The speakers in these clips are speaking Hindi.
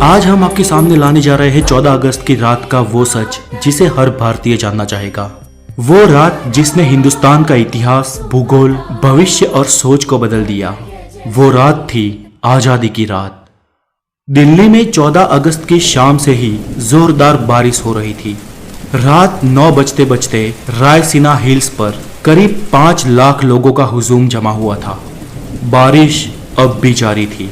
आज हम आपके सामने लाने जा रहे हैं 14 अगस्त की रात का वो सच जिसे हर भारतीय जानना चाहेगा। वो रात जिसने हिंदुस्तान का इतिहास, भूगोल, भविष्य और सोच को बदल दिया। वो रात थी आजादी की रात। दिल्ली में 14 अगस्त की शाम से ही जोरदार बारिश हो रही थी। रात 9 बजते बजते रायसीना हिल्स पर करीब 5 लाख लोगों का हुजूम जमा हुआ था। बारिश अब भी जारी थी।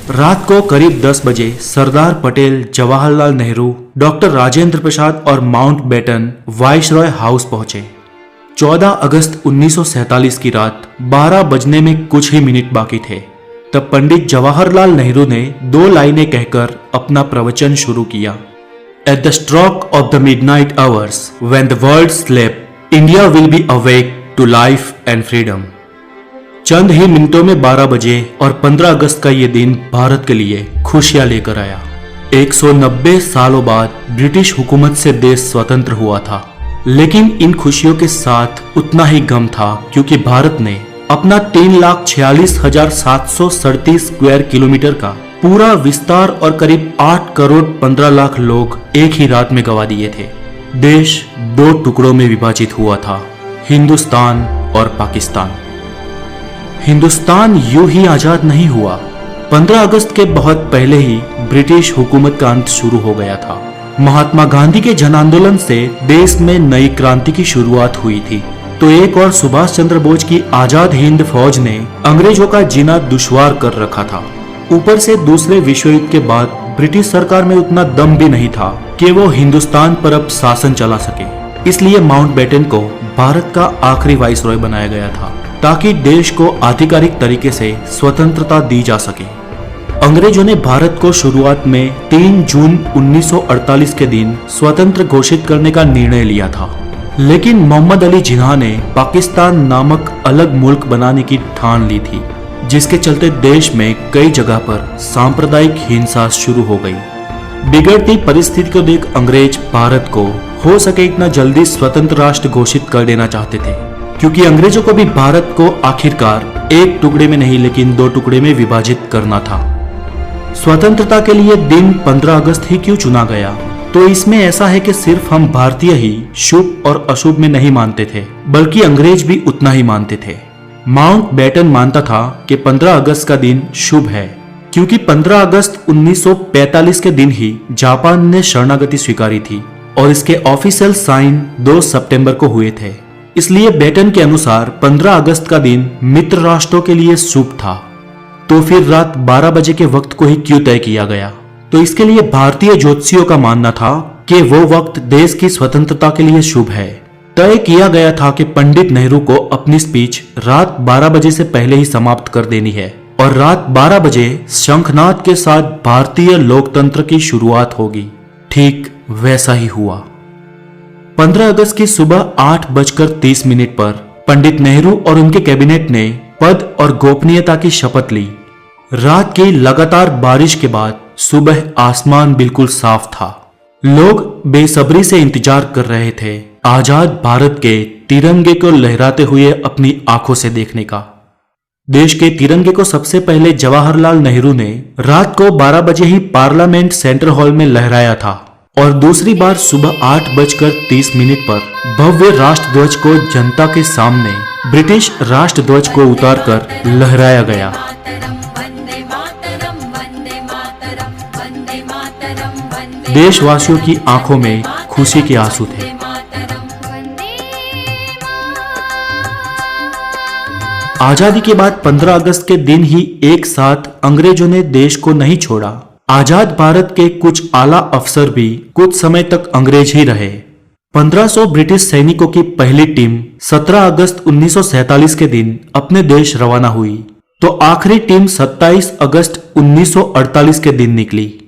रात को करीब 10 बजे सरदार पटेल, जवाहरलाल नेहरू, डॉक्टर राजेंद्र प्रसाद और माउंटबेटन वाइसरॉय हाउस पहुंचे। 14 अगस्त 1947 की रात 12 बजने में कुछ ही मिनट बाकी थे। तब पंडित जवाहरलाल नेहरू ने 2 लाइनें कहकर अपना प्रवचन शुरू किया। At the stroke of the midnight hours when the world slept, India will be awake to life and freedom. चंद ही मिनटों में 12 बजे और 15 अगस्त का ये दिन भारत के लिए खुशियां लेकर आया। 190 सालों बाद ब्रिटिश हुकूमत से देश स्वतंत्र हुआ था, लेकिन इन खुशियों के साथ उतना ही गम था, क्योंकि भारत ने अपना 3,46,737 स्क्वायर किलोमीटर का पूरा विस्तार और करीब 8 करोड़ 15 लाख लोग एक ही रात में गंवा दिए थे। देश 2 टुकड़ों में विभाजित हुआ था, हिंदुस्तान और पाकिस्तान। हिंदुस्तान यूं ही आजाद नहीं हुआ। 15 अगस्त के बहुत पहले ही ब्रिटिश हुकूमत का अंत शुरू हो गया था। महात्मा गांधी के जन आंदोलन से देश में नई क्रांति की शुरुआत हुई थी, तो एक और सुभाष चंद्र बोस की आजाद हिंद फौज ने अंग्रेजों का जीना दुश्वार कर रखा था। ऊपर से दूसरे विश्व युद्ध के बाद ब्रिटिश सरकार में उतना दम भी नहीं था कि वो हिंदुस्तान पर अब शासन चला सके। इसलिए माउंटबेटन को भारत का आखिरी वाइसरॉय बनाया गया था, ताकि देश को आधिकारिक तरीके से स्वतंत्रता दी जा सके। अंग्रेजों ने भारत को शुरुआत में 3 जून 1948 के दिन स्वतंत्र घोषित करने का निर्णय लिया था, लेकिन मोहम्मद अली जिन्ना ने पाकिस्तान नामक अलग मुल्क बनाने की ठान ली थी, जिसके चलते देश में कई जगह पर सांप्रदायिक हिंसा शुरू हो गई। बिगड़ती परिस्थिति को देख अंग्रेज भारत को हो सके इतना जल्दी स्वतंत्र राष्ट्र घोषित कर देना चाहते थे, क्योंकि अंग्रेजों को भी भारत को आखिरकार एक टुकड़े में नहीं लेकिन 2 टुकड़े में विभाजित करना था। स्वतंत्रता के लिए दिन 15 अगस्त ही क्यों चुना गया? तो इसमें ऐसा है कि सिर्फ हम भारतीय ही शुभ और अशुभ में नहीं मानते थे, बल्कि अंग्रेज भी उतना ही मानते थे। माउंटबेटन मानता था कि 15 अगस्त का दिन शुभ है, क्योंकि 15 अगस्त 1945 के दिन ही जापान ने शरणागति स्वीकारी थी और इसके ऑफिशियल साइन 2 सितंबर को हुए थे। इसलिए बेटन के अनुसार 15 अगस्त का दिन मित्र राष्ट्रों के लिए शुभ था। तो फिर रात 12 बजे के वक्त को ही क्यों तय किया गया? तो इसके लिए भारतीय ज्योतिषियों का मानना था कि वो वक्त देश की स्वतंत्रता के लिए शुभ है। तय किया गया था कि पंडित नेहरू को अपनी स्पीच रात 12 बजे से पहले ही समाप्त कर देनी है और रात 12 बजे शंखनाद के साथ भारतीय लोकतंत्र की शुरुआत होगी। ठीक वैसा ही हुआ। 15 अगस्त की सुबह 8:30 पर पंडित नेहरू और उनके कैबिनेट ने पद और गोपनीयता की शपथ ली। रात की लगातार बारिश के बाद सुबह आसमान बिल्कुल साफ था। लोग बेसब्री से इंतजार कर रहे थे आजाद भारत के तिरंगे को लहराते हुए अपनी आंखों से देखने का। देश के तिरंगे को सबसे पहले जवाहरलाल नेहरू ने रात को 12 बजे ही पार्लियामेंट सेंट्रल हॉल में लहराया था और दूसरी बार सुबह 8:30 पर भव्य राष्ट्रध्वज को जनता के सामने ब्रिटिश राष्ट्रध्वज को उतारकर लहराया गया। देशवासियों की आंखों में खुशी के आंसू थे। आजादी के बाद 15 अगस्त के दिन ही एक साथ अंग्रेजों ने देश को नहीं छोड़ा। आजाद भारत के कुछ आला अफसर भी कुछ समय तक अंग्रेज ही रहे। 1500 ब्रिटिश सैनिकों की पहली टीम 17 अगस्त 1947 के दिन अपने देश रवाना हुई, तो आखिरी टीम 27 अगस्त 1948 के दिन निकली।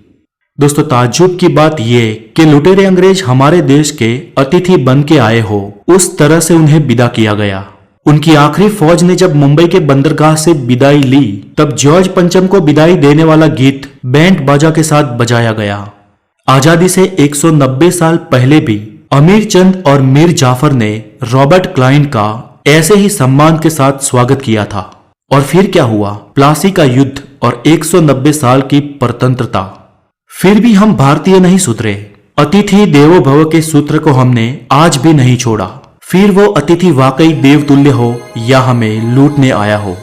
दोस्तों, ताज्जुब की बात यह कि लुटेरे अंग्रेज हमारे देश के अतिथि बन के आए हो, उस तरह से उन्हें विदा किया गया। उनकी आखिरी फौज ने जब मुंबई के बंदरगाह से विदाई ली, तब जॉर्ज पंचम को विदाई देने वाला गीत बैंड बाजा के साथ बजाया गया। आजादी से 190 साल पहले भी अमीर चंद और मीर जाफर ने रॉबर्ट क्लाइव का ऐसे ही सम्मान के साथ स्वागत किया था। और फिर क्या हुआ? प्लासी का युद्ध और 190 साल की परतंत्रता। फिर भी हम भारतीय नहीं सुधरे। अतिथि देवो भव के सूत्र को हमने आज भी नहीं छोड़ा। फिर वो अतिथि वाकई देवतुल्य हो या हमें लूटने आया हो।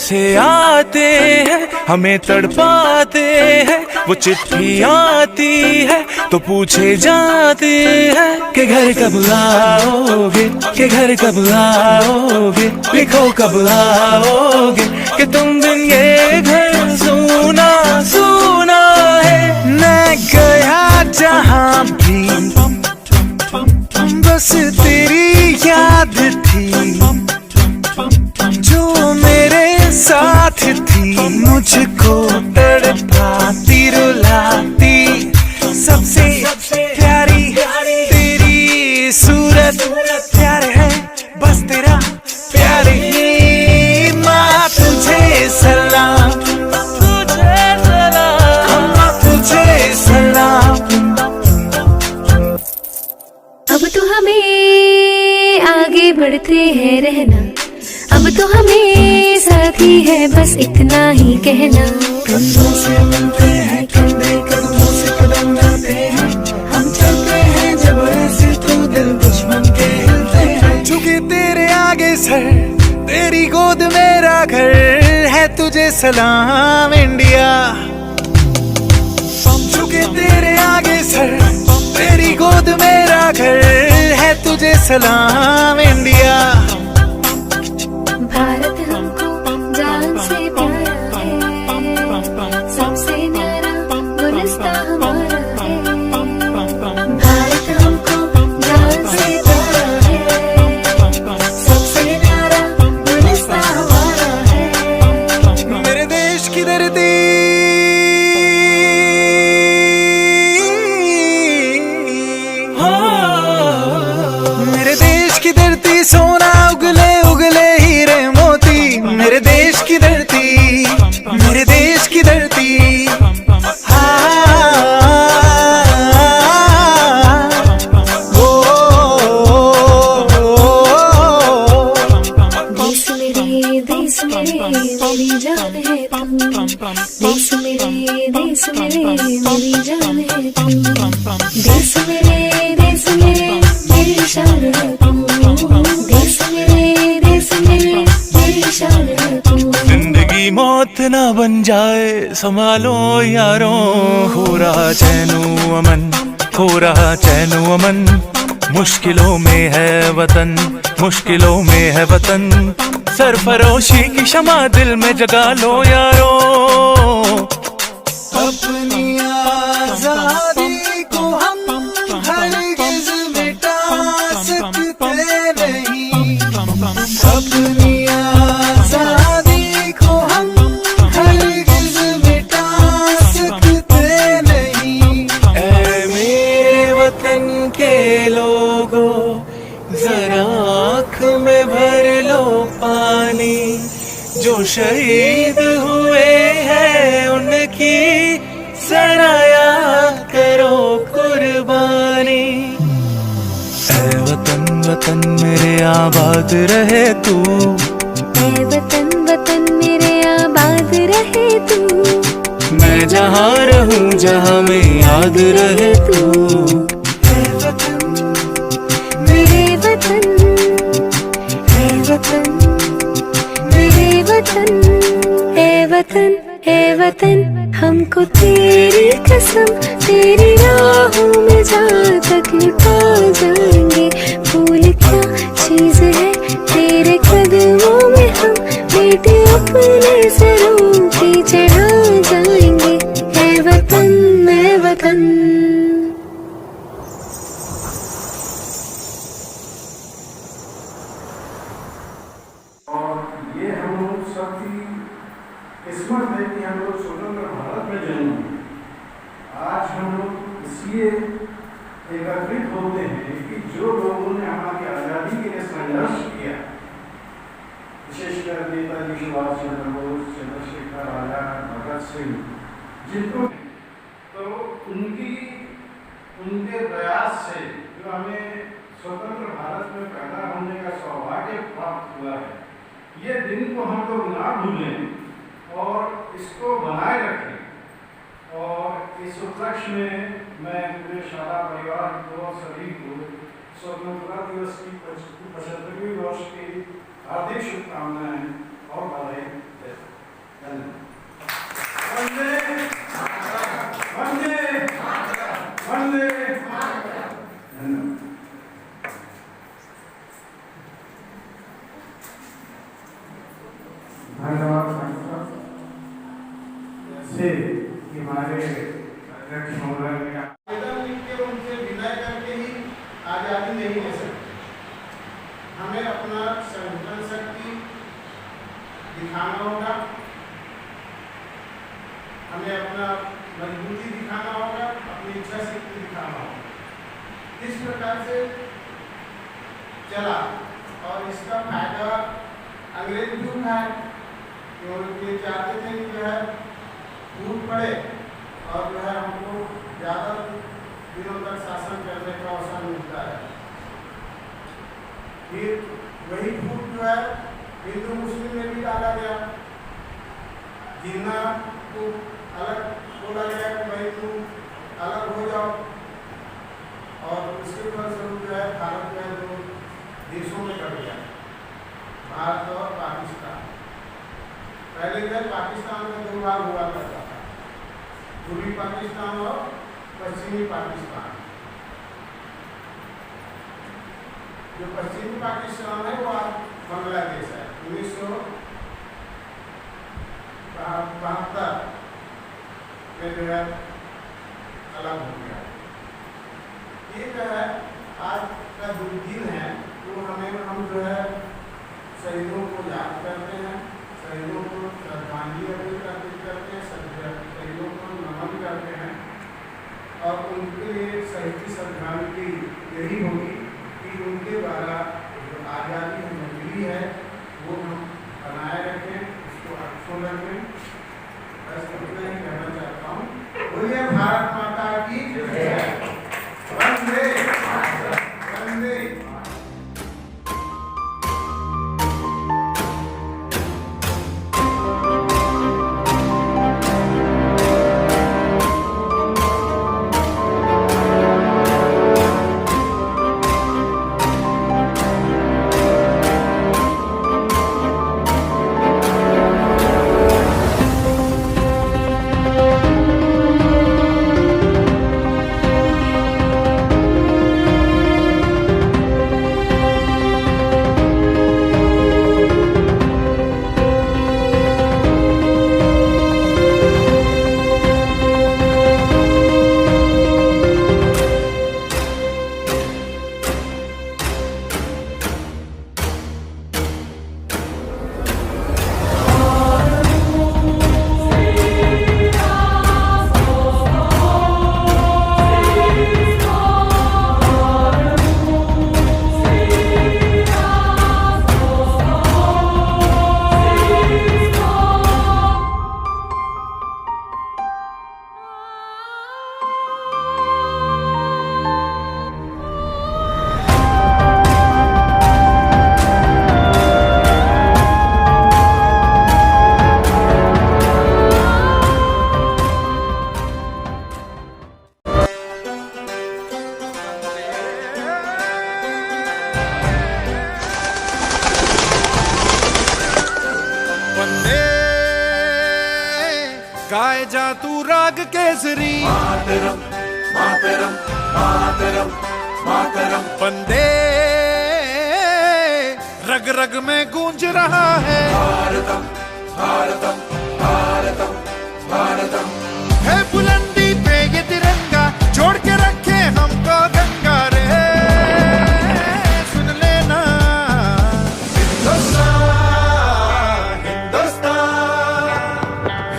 से आते हैं हमें तड़पाते हैं, वो चिट्ठी आती है तो पूछे जाते हैं कि घर कब आओगे, कि घर कब आओगे, लिखो कब आओगे, कि तुम दिन ये घर सुना सुना है। मैं गया जहाँ भी बस तेरी याद थी, जो मेरे साथ थी, मुझको तड़पाती रुलाती, सबसे प्यारी तेरी सूरत, प्यार है बस तेरा प्यार ही। माँ तुझे सलाम, तुझे सलाम, तुझे सलाम। अब तो हमें आगे बढ़ते हैं रहना, अब तो हमें साथी है बस इतना ही कहना। कंधों से मिलते हैं, कंधे कदमों से कदम मिलते हैं, हम चलते हैं जब ऐसे तो दिल दुश्मन के हिलते हैं। झुके तेरे आगे सर, तेरी गोद मेरा घर है, तुझे सलाम इंडिया। झुके तेरे आगे सर, तेरी गोद मेरा घर है, तुझे सलाम इंडिया। भारत हमको जान से प्यारा है, सबसे न्यारा गुलिस्तां हमारा है। भारत हमको जान से प्यारा है, सबसे न्यारा गुलिस्तां हमारा है। मेरे देश की धरती धरती। देश मेरे मेरी जान है तू, देश मेरे मेरी जान है तू, देश मेरे मेरी शान है तू, देश मेरे मेरी शान है तू। जिंदगी मौत ना बन जाए संभालो यारों, हो रहा चैनो अमन, हो रहा चैनो अमन। मुश्किलों में है वतन, मुश्किलों में है वतन। सरफरोशी की शमा दिल में जगा लो यारो, अपनी आजादी को हम हरगिज़ मिटा सकते नहीं, अपनी आजादी को हम हरगिज़ मिटा सकते नहीं। ऐ मेरे वतन के लोगों जरा आँख में भर लो पानी, जो शहीद हुए हैं उनकी सराया करो कुर्बानी। ऐ वतन वतन मेरे आबाद रहे तू, ऐ वतन वतन मेरे आबाद रहे तू, मैं जहाँ रहूँ जहाँ में याद रहे तू। ऐ वतन मेरे वतन, ऐ वतन मेरे वतन, ऐ वतन, ऐ वतन हमको तेरी कसम, तेरी राहों में जहाँ तक लुटा जाएंगे। फूल क्या चीज है तेरे कदमों में, हम बेटे अपने सरों पे चढ़ा जाएंगे। ऐ वतन, ऐ वतन। ये हम लोग सबकी किस्मत है कि हम लोग स्वतंत्र भारत में जन्म हुए। आज हम लोग इसलिए एकत्रित होते हैं कि जो लोगों ने हमारी आज़ादी के लिए संघर्ष किया, विशेषकर नेताजी सुभाष चंद्र बोस, चंद्रशेखर आजाद, भगत सिंह, जिनको तो उनके प्रयास से जो हमें स्वतंत्र भारत में पैदा होने का सौभाग्य प्राप्त हुआ है, ये दिन को हम लोग ना भूलें और इसको बनाए रखें। और इस उपलक्ष्य में मैं पूरे शाला परिवार को और सभी को स्वतंत्रता दिवस की 75वीं वर्ष की हार्दिक शुभकामनाएं और बधाई देता हूं। वंदे वंदे वंदे। धन्यवाद से हमारे अध्यक्ष महोदय ने आवेदन लिख के उनसे विनय करके ही आज़ादी नहीं ले सकते। हमें अपना संगठन शक्ति दिखाना होगा, हमें अपना मजबूती दिखाना होगा, अपनी इच्छा शक्ति दिखाना होगा। इस प्रकार से चला और इसका फायदा अंग्रेज भी उठाए, क्योंकि चाहते थे कि जो है टूट पड़े और जो है हमको ज़्यादा दिनों तक शासन करने का अवसर मिलता है। फिर वही फूट जो है हिंदू मुस्लिम में भी डाला गया, जिन्ना को अलग बोला गया कि भाई तुम अलग हो जाओ, और उसके फलस्वरूप जो है भारत जो है दो देशों में कट गया, भारत और पाकिस्तान। पहले जो पाकिस्तान में दो भाग हुआ करता था, पूर्वी पाकिस्तान और पश्चिमी पाकिस्तान। जो पश्चिमी पाकिस्तान है वो आज बांग्लादेश है। 1972 में जो है अलग हो गया। ये जो है आज का जो दिन है वो हम जो है शहीदों को याद करते हैं, शहीदों को श्रद्धांजलि अर्पित करते हैं, शहीदों को नमन करते हैं। और उनके लिए शहीद की श्रद्धांजलि यही होगी कि उनके द्वारा जो आज़ादी हमें मिली है वो हम बनाए रखें, उसको अक्षुण्ण रखें। बस इतना ही जा तू राग केसरी। मातरम मातरम मातरम मातरम। वंदे रग रग में गूंज रहा है भारतम भारतम भारतम भारतम। है बुलंदी पे ये तिरंगा, जोड़ के रखे हमको गंगा रे। सुन लेना हिंदुस्तान हिंदुस्तान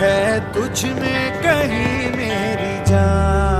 है तुझ में कहीं मेरी जान।